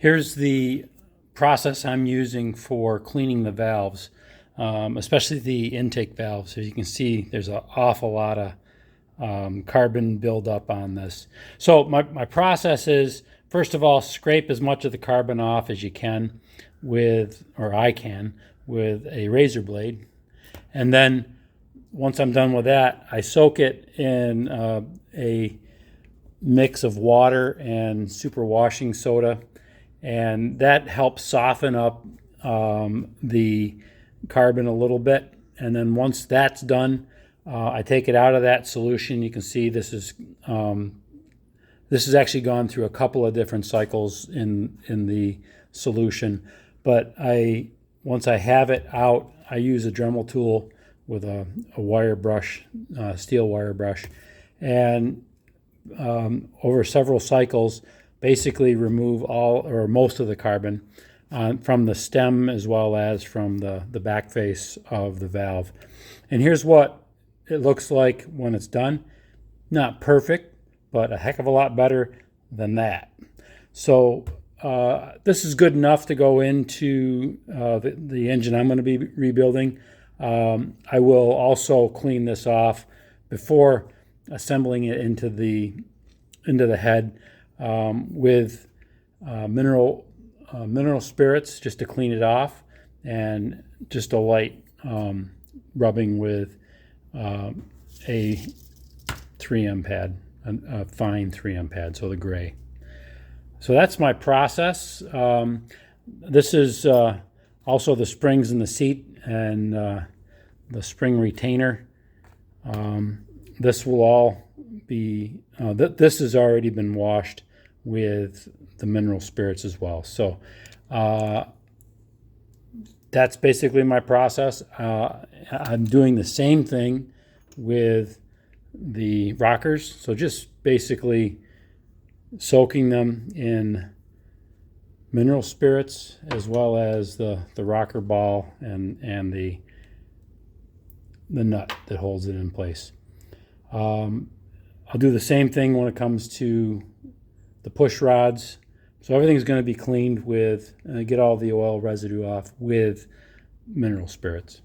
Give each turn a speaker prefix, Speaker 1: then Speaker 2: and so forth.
Speaker 1: Here's the process I'm using for cleaning the valves, especially the intake valves. As you can see, there's an awful lot of carbon buildup on this. So my process is, first of all, scrape as much of the carbon off as you can with, or I can, with a razor blade. And then once I'm done with that, I soak it in a mix of water and superwashing soda, and that helps soften up the carbon a little bit. And then once that's done, I take it out of that solution. You can see this is actually gone through a couple of different cycles in the solution. But once I have it out, I use a Dremel tool with a wire brush, steel wire brush, and over several cycles, basically remove all or most of the carbon from the stem as well as from the back face of the valve. And here's what it looks like when it's done. Not perfect, but a heck of a lot better than that. So this is good enough to go into the engine I'm going to be rebuilding. I will also clean this off before assembling it into the head with mineral spirits, just to clean it off, and just a light rubbing with a 3M pad, a fine 3M pad, so the gray. So that's my process. This is also the springs in the seat and the spring retainer. This will all be, this has already been washed with the mineral spirits as well. So that's basically my process. I'm doing the same thing with the rockers. So just basically soaking them in mineral spirits as well as the rocker ball and the nut that holds it in place. I'll do the same thing when it comes to the push rods. So everything's going to be cleaned with, get all the oil residue off with mineral spirits.